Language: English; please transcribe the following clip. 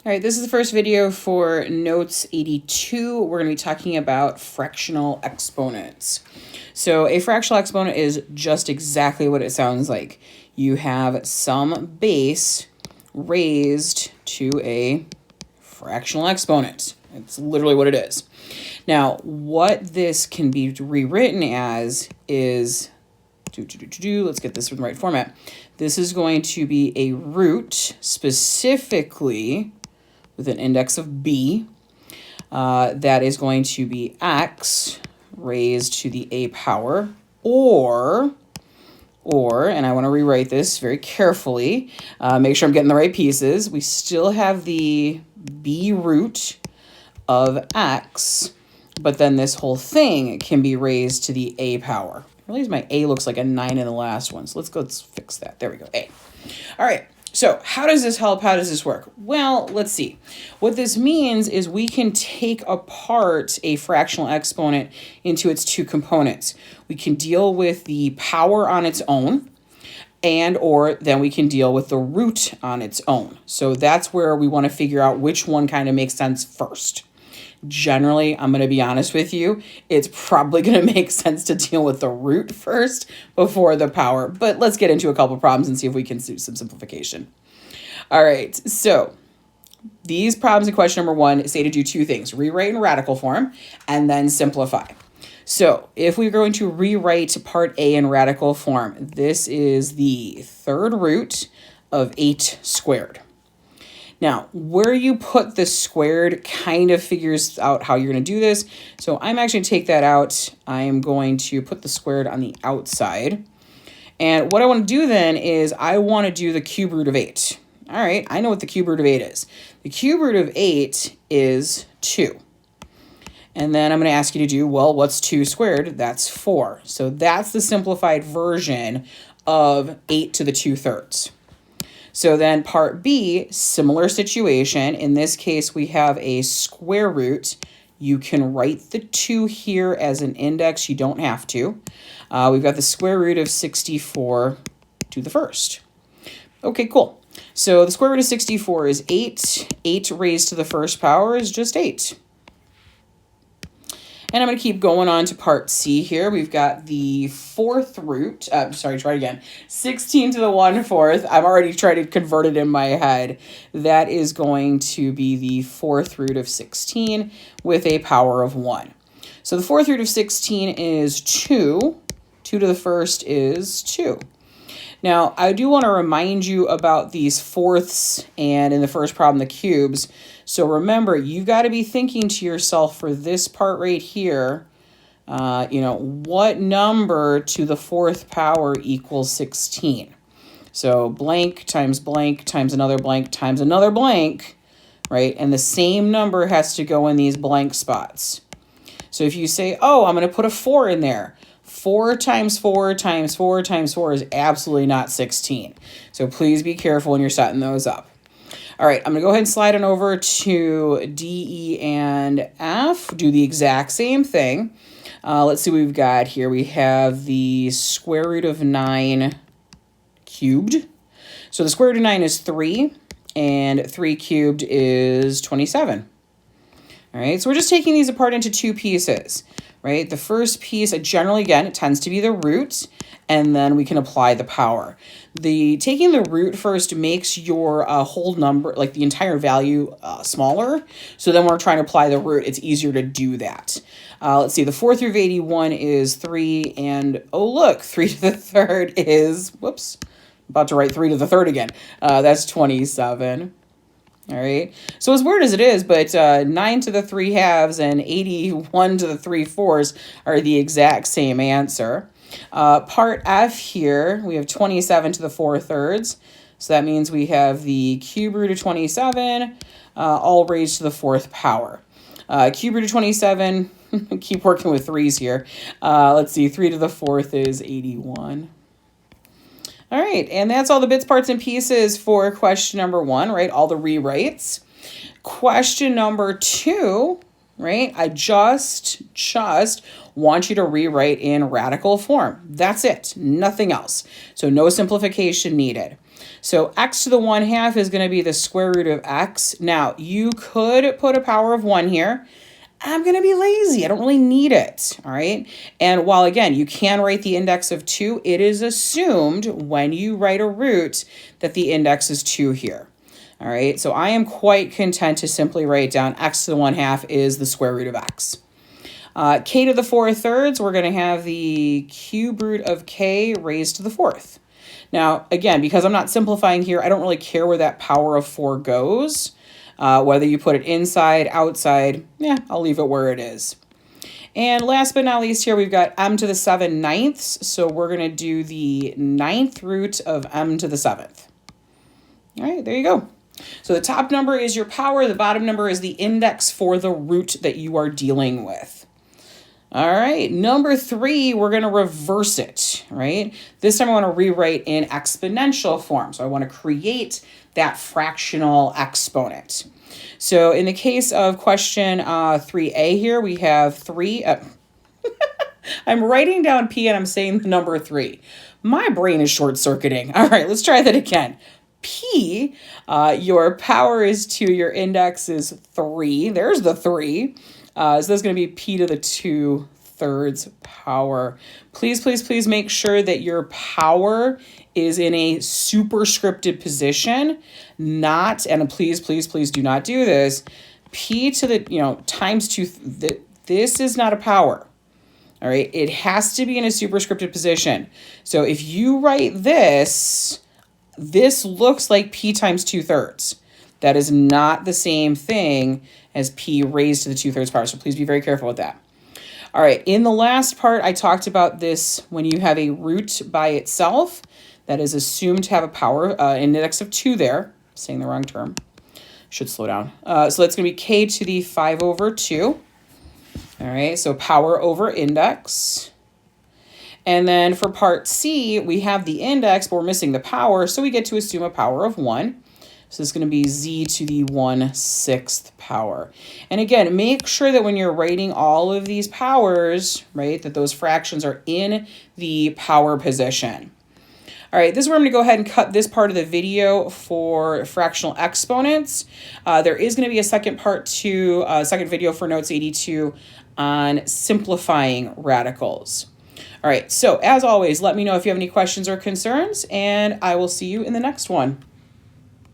All right, this is the first video for Notes 82. We're going to be talking about fractional exponents. So a fractional exponent is just exactly what it sounds like. You have some base raised to a fractional exponent. It's literally what it is. Now, what this can be rewritten as is, let's get this in the right format. This is going to be a root specifically with an index of b, that is going to be x raised to the a power, or, and I want to rewrite this very carefully, make sure I'm getting the right pieces. We still have the b root of x, but then this whole thing can be raised to the a power. I realize my a looks like a 9 in the last one, so let's fix that. There we go, a. All right. So how does this help? How does this work? Well, let's see. What this means is we can take apart a fractional exponent into its two components. We can deal with the power on its own, and or then we can deal with the root on its own. So that's where we want to figure out which one kind of makes sense first. Generally, I'm going to be honest with you, it's probably going to make sense to deal with the root first before the power. But let's get into a couple problems and see if we can do some simplification. All right, so these problems in question number 1 say to do two things: rewrite in radical form and then simplify. So if we're going to rewrite part A in radical form, this is the third root of 8 squared. Now, where you put the squared kind of figures out how you're going to do this. So I'm actually going to take that out. I'm going to put the squared on the outside. And what I want to do then is I want to do the cube root of 8. All right, I know what the cube root of 8 is. The cube root of 8 is 2. And then I'm going to ask you to do, well, what's 2 squared? That's 4. So that's the simplified version of 8 to the 2/3. So then part B, similar situation. In this case, we have a square root. You can write the 2 here as an index. You don't have to. We've got the square root of 64 to the first. Okay, cool. So the square root of 64 is 8. 8 raised to the first power is just 8. And I'm going to keep going on to part C here. We've got the fourth root. Try it again. 16 to the 1/4. I'm already trying to convert it in my head. That is going to be the fourth root of 16 with a power of 1. So the fourth root of 16 is 2. 2 to the first is 2. Now, I do want to remind you about these fourths and in the first problem, the cubes. So remember, you've got to be thinking to yourself for this part right here, what number to the fourth power equals 16? So blank times another blank times another blank, right? And the same number has to go in these blank spots. So if you say, oh, I'm going to put a 4 in there, 4 times 4 times 4 times 4 is absolutely not 16. So please be careful when you're setting those up. All right, I'm going to go ahead and slide on over to D, E, and F. Do the exact same thing. Let's see what we've got here. We have the square root of 9 cubed. So the square root of 9 is 3, and 3 cubed is 27. All right, so we're just taking these apart into two pieces, right? The first piece, generally, again, it tends to be the root, and then we can apply the power. Taking the root first makes your whole number, like the entire value, smaller. So then when we're trying to apply the root, it's easier to do that. Let's see, the fourth root of 81 is 3, and oh look, 3 to the third is, whoops, about to write 3 to the third again. That's 27. All right, so as weird as it is, but 9 to the 3/2 and 81 to the 3/4 are the exact same answer. Part F here, we have 27 to the 4/3. So that means we have the cube root of 27, all raised to the 4th power. Cube root of 27, keep working with 3's here. Let's see, 3 to the 4th is 81. All right, and that's all the bits, parts, and pieces for question number 1, right? All the rewrites. Question number 2, right? I just want you to rewrite in radical form. That's it, nothing else. So no simplification needed. So x to the 1/2 is going to be the square root of x. Now, you could put a power of 1 here. I'm going to be lazy. I don't really need it, all right? And while, again, you can write the index of 2, it is assumed when you write a root that the index is 2 here, all right? So I am quite content to simply write down x to the 1/2 is the square root of x. K to the 4/3, we're going to have the cube root of k raised to the 4th. Now, again, because I'm not simplifying here, I don't really care where that power of 4 goes. Whether you put it inside, outside, I'll leave it where it is. And last but not least here, we've got m to the 7/9. So we're going to do the 9th root of m to the 7th. All right, there you go. So the top number is your power. The bottom number is the index for the root that you are dealing with. All right, number 3, we're going to reverse it, right? This time I want to rewrite in exponential form. So I want to create that fractional exponent. So in the case of question 3a here, we have 3. I'm writing down p and I'm saying the number 3. My brain is short-circuiting. All right, let's try that again. P, your power is 2, your index is 3. There's the 3. So that's going to be p to the 2/3 power. Please, please, please make sure that your power is in a superscripted position, not, and please, please, please do not do this, p to the, times 2, this is not a power. All right, it has to be in a superscripted position. So if you write this looks like p times 2/3. That is not the same thing as p raised to the 2/3 power. So please be very careful with that. All right, in the last part, I talked about this when you have a root by itself that is assumed to have a power, an index of 2 there. Saying the wrong term. Should slow down. So that's going to be k to the 5/2. All right, so power over index. And then for part C, we have the index, but we're missing the power, so we get to assume a power of 1. So it's going to be z to the 1/6 power. And again, make sure that when you're writing all of these powers, right, that those fractions are in the power position. All right, this is where I'm going to go ahead and cut this part of the video for fractional exponents. There is going to be a second video for Notes 82 on simplifying radicals. All right, so as always, let me know if you have any questions or concerns, and I will see you in the next one.